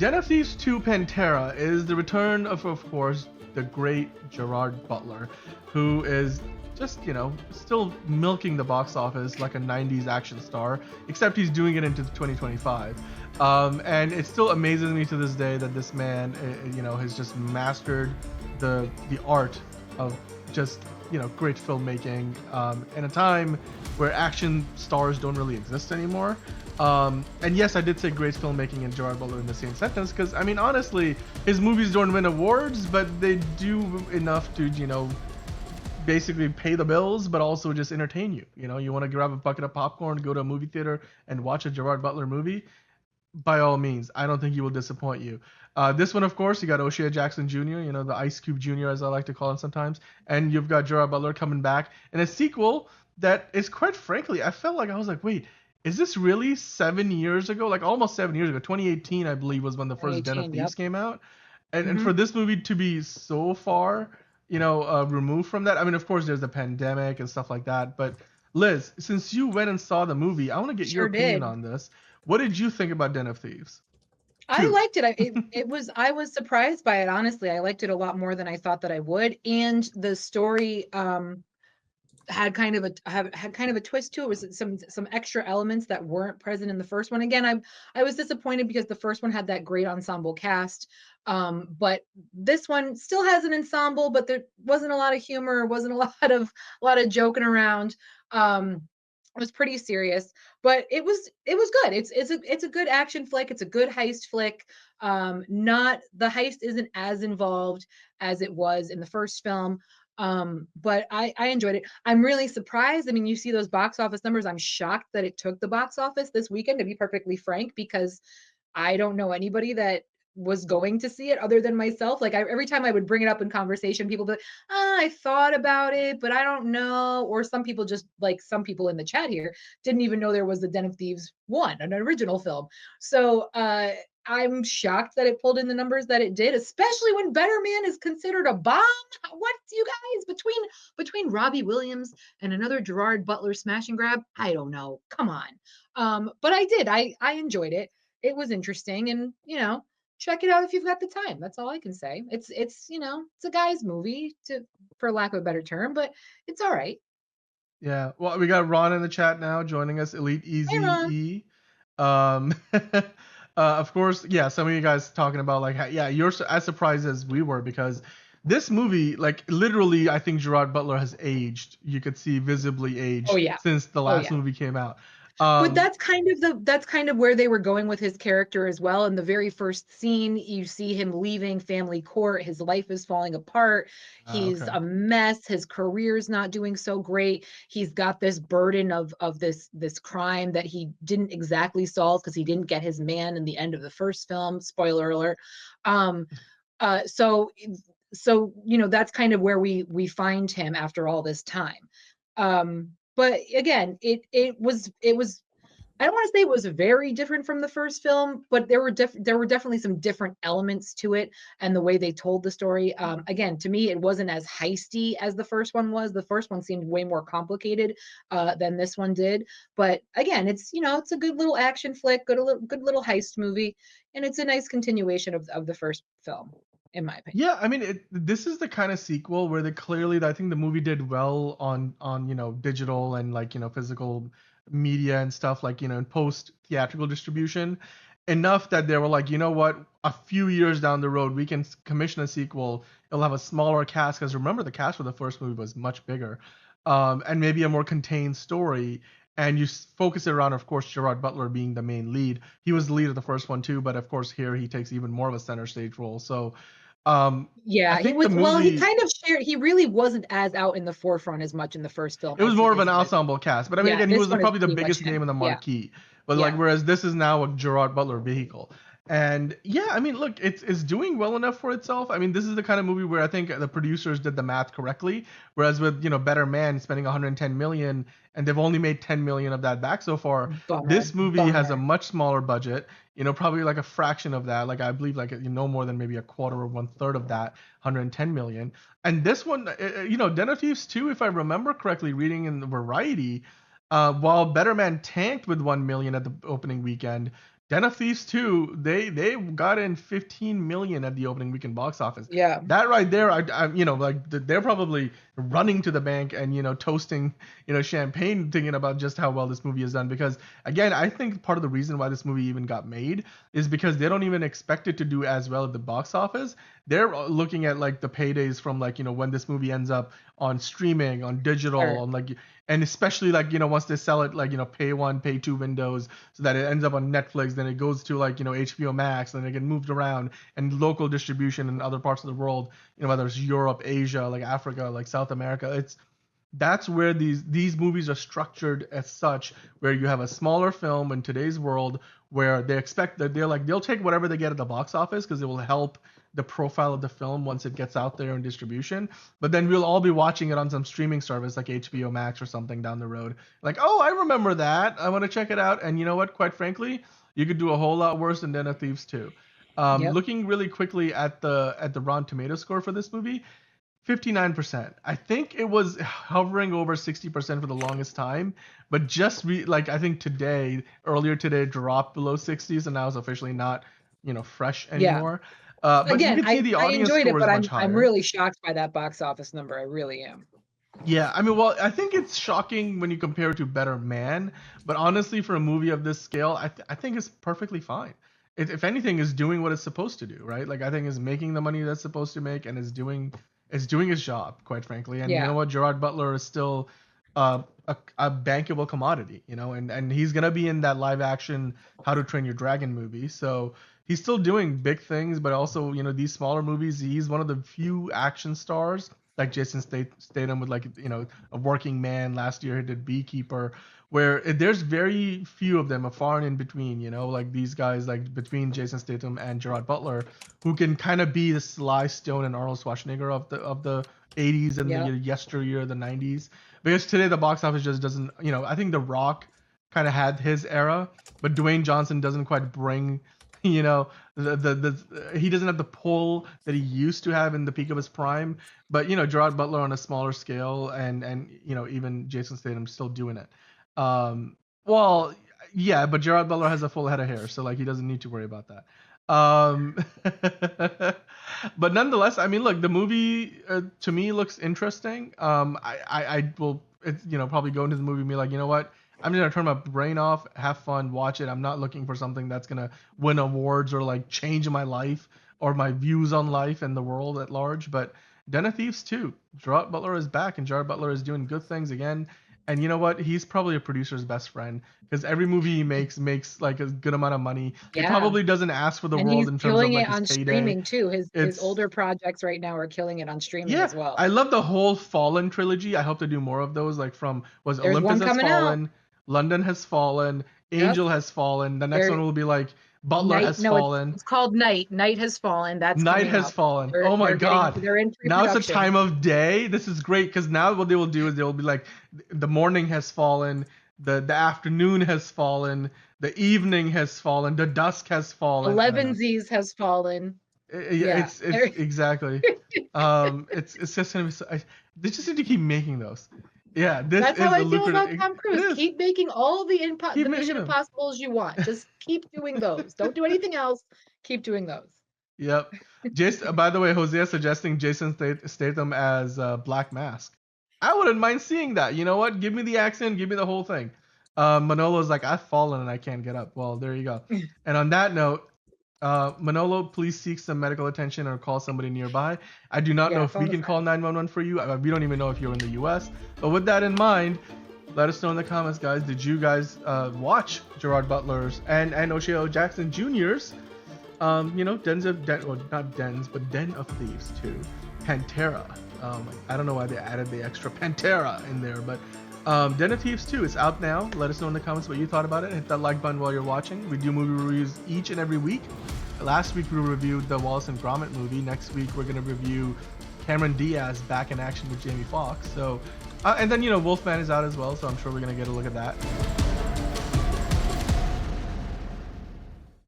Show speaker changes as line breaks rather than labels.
Den of Thieves 2 Pantera is the return of course, the great Gerard Butler, who is just, still milking the box office like a 90s action star, except he's doing it into 2025. And it still amazes me to this day that this man, has just mastered the art of just, great filmmaking in a time where action stars don't really exist anymore. And yes, I did say great filmmaking and Gerard Butler in the same sentence because, I mean, honestly, his movies don't win awards, but they do enough to, basically pay the bills, but also just entertain you. You want to grab a bucket of popcorn, go to a movie theater, and watch a Gerard Butler movie. By all means, I don't think he will disappoint you. This one, of course, you got O'Shea Jackson Jr., the Ice Cube Jr., as I like to call him sometimes, and you've got Gerard Butler coming back in a sequel that is, quite frankly, I felt like I was like, wait, is this really 7 years ago? Like almost 7 years ago. 2018, I believe, was when the first Den of
2018,
Thieves
yep.
came out, and for this movie to be so far, removed from that. I mean, of course, there's the pandemic and stuff like that, but Liz, since you went and saw the movie, I want to get your
Sure
opinion
did.
on this. What did you think about Den of Thieves?
I
Two.
liked it. I was surprised by it, honestly. I liked it a lot more than I thought that I would. And the story had kind of a twist to it. It was some extra elements that weren't present in the first one. Again, I was disappointed because the first one had that great ensemble cast. But this one still has an ensemble, but there wasn't a lot of humor, wasn't a lot of joking around. It was pretty serious, but it was good. It's a good action flick. It's a good heist flick. Not the heist isn't as involved as it was in the first film. But I enjoyed it. I'm really surprised. I mean, you see those box office numbers. I'm shocked that it took the box office this weekend, to be perfectly frank, because I don't know anybody that was going to see it other than myself. Like every time I would bring it up in conversation, people be like, I thought about it, but I don't know. Or some people, just like some people in the chat here, didn't even know there was the Den of Thieves 1, an original film. So I'm shocked that it pulled in the numbers that it did, especially when Better Man is considered a bomb. What, you guys, between Robbie Williams and another Gerard Butler smash and grab? I don't know. Come on. But I did. I enjoyed it. It was interesting, and check it out if you've got the time. That's all I can say. It's a guy's movie, for lack of a better term, but it's all right.
Yeah. Well, we got Ron in the chat now joining us. Elite
Hey,
Easy
Ron.
E. Of course, yeah. Some of you guys talking about like, yeah, you're as surprised as we were because this movie, like, literally, I think Gerard Butler has aged. You could see visibly
Oh
aged
yeah.
since the
Oh
last
yeah.
movie came out.
But
Um,
that's kind of where they were going with his character as well. In the very first scene, you see him leaving family court. His life is falling apart. He's
okay.
a mess. His career's not doing so great. He's got this burden of this crime that he didn't exactly solve because he didn't get his man in the end of the first film. Spoiler alert. Um, so that's kind of where we find him after all this time. But again, it was I don't want to say it was very different from the first film, but there were definitely some different elements to it and the way they told the story. Again, to me, it wasn't as heisty as the first one was. The first one seemed way more complicated than this one did. But again, it's a good little action flick, good little heist movie, and it's a nice continuation of the first film, in my opinion.
Yeah, I mean, this is the kind of sequel where they clearly, I think the movie did well on digital and like physical media and stuff like in post theatrical distribution, enough that they were like, you know what, a few years down the road we can commission a sequel. It'll have a smaller cast because remember the cast for the first movie was much bigger, and maybe a more contained story. And you focus it around, of course, Gerard Butler being the main lead. He was the lead of the first one too, but of course here he takes even more of a center stage role. So I
Yeah, he
think the
was well, he
movie
kind of shared he really wasn't as out in the forefront as much in the first film
it was
as he
more of
is
an
in this.
ensemble cast, but I mean
Yeah,
again he
this
was
one is
probably the
pretty much
biggest name
him.
in the
Yeah,
marquee. But like
yeah.
whereas this is now a Gerard Butler vehicle. And yeah, I mean look, it's doing well enough for itself. I mean this is the kind of movie where I think the producers did the math correctly. Whereas with Better Man spending 110 million and they've only made 10 million of that back so far,
Bummer,
this movie has a
bummer.
much smaller budget. Probably like a fraction of that. Like I believe like no more than maybe a quarter or one third of that 110 million. And this one, Den of Thieves 2, if I remember correctly, reading in the Variety, while Better Man tanked with 1 million at the opening weekend, Den of Thieves 2, they got in 15 million at the opening weekend box office.
Yeah.
That right there, they're probably running to the bank and toasting champagne, thinking about just how well this movie is done. Because again, I think part of the reason why this movie even got made is because they don't even expect it to do as well at the box office. They're looking at like the paydays from like when this movie ends up on streaming, on digital,
Sure.
on like, and especially like once they sell it like pay one, pay two windows, so that it ends up on Netflix, then it goes to like HBO Max, then it get moved around and local distribution in other parts of the world, whether it's Europe, Asia, like Africa, like South America. That's where these movies are structured as such, where you have a smaller film in today's world where they expect that they'll take whatever they get at the box office because it will help the profile of the film once it gets out there in distribution. But then we'll all be watching it on some streaming service like HBO Max or something down the road. Like, oh, I remember that. I want to check it out. And you know what? Quite frankly, you could do a whole lot worse than Den of Thieves 2.
Yep.
Looking really quickly at the Rotten Tomato score for this movie, 59%. I think it was hovering over 60% for the longest time, but I think earlier today, dropped below 60s, and now it's officially not, fresh anymore. But
Again,
you can see the
I
audience
enjoyed it,
score is
but
much higher.
I'm really shocked by that box office number. I really am.
Yeah, I mean, well, I think it's shocking when you compare it to Better Man, but honestly, for a movie of this scale, I think it's perfectly fine. If anything, is doing what it's supposed to do, right? Like I think is making the money that's supposed to make, and is doing his job, quite frankly. And you know what, Gerard Butler is still a bankable commodity, and he's gonna be in that live action How to Train Your Dragon movie, so he's still doing big things, but also these smaller movies. He's one of the few action stars like Jason Statham with like a Working Man. Last year he did Beekeeper, where there's very few of them, a far and in between, like these guys, like between Jason Statham and Gerard Butler, who can kind of be the Sly Stone and Arnold Schwarzenegger of the 80s and the yesteryear, the 90s. Because today the box office just doesn't, I think The Rock kind of had his era, but Dwayne Johnson doesn't quite bring, he doesn't have the pull that he used to have in the peak of his prime. But Gerard Butler on a smaller scale, and even Jason Statham still doing it. Well, yeah, but Gerard Butler has a full head of hair, so like he doesn't need to worry about that. But nonetheless, I mean, look, the movie to me looks interesting. I will, probably go into the movie and be like, you know what, I'm just gonna turn my brain off, have fun, watch it. I'm not looking for something that's gonna win awards or like change my life or my views on life and the world at large. But Den of Thieves 2, Gerard Butler is back, and Gerard Butler is doing good things again. And you know what? He's probably a producer's best friend because every movie he makes like a good amount of money. He probably doesn't ask for the world in terms of like his payday.
He's killing it on streaming too. His older projects right now are killing it on streaming as well.
I love the whole Fallen trilogy. I hope to do more of those. Like
There's
Olympus Has Fallen,
out.
London Has Fallen, Angel Has Fallen. The next one will be like Butler Has Fallen.
It's called Night. Night Has Fallen. That's
Night Has Fallen. Oh my God.
They're in
now it's a time of day. This is great because now what they will do is they will be like, the morning has fallen, the afternoon has fallen, the evening has fallen, the dusk has fallen.
11Z's has fallen.
It's exactly. It's just gonna be. They just need to keep making those. Yeah,
that's how I feel about Tom Cruise. Keep making all the Mission Impossibles you want. Just keep doing those. Don't do anything else. Keep doing those.
Yep. By the way, Hosea suggesting Jason Statham as Black Mask. I wouldn't mind seeing that. You know what? Give me the accent. Give me the whole thing. Manolo's like, I've fallen and I can't get up. Well, there you go. And on that note, Manolo, please seek some medical attention or call somebody nearby. I do not know if we can call 911 for you. We don't even know if you're in the US. But with that in mind, let us know in the comments, guys. Did you guys watch Gerard Butler's and O'Shea O. Jackson Jr.'s, not Dens, but Den of Thieves 2, Pantera. I don't know why they added the extra Pantera in there, but Den of Thieves 2 is out now. Let us know in the comments what you thought about it. Hit that like button while you're watching. We do movie reviews each and every week. Last week we reviewed the Wallace and Gromit movie. Next week we're going to review Cameron Diaz back in action with Jamie Foxx. So, and then Wolfman is out as well, so I'm sure we're going to get a look at that.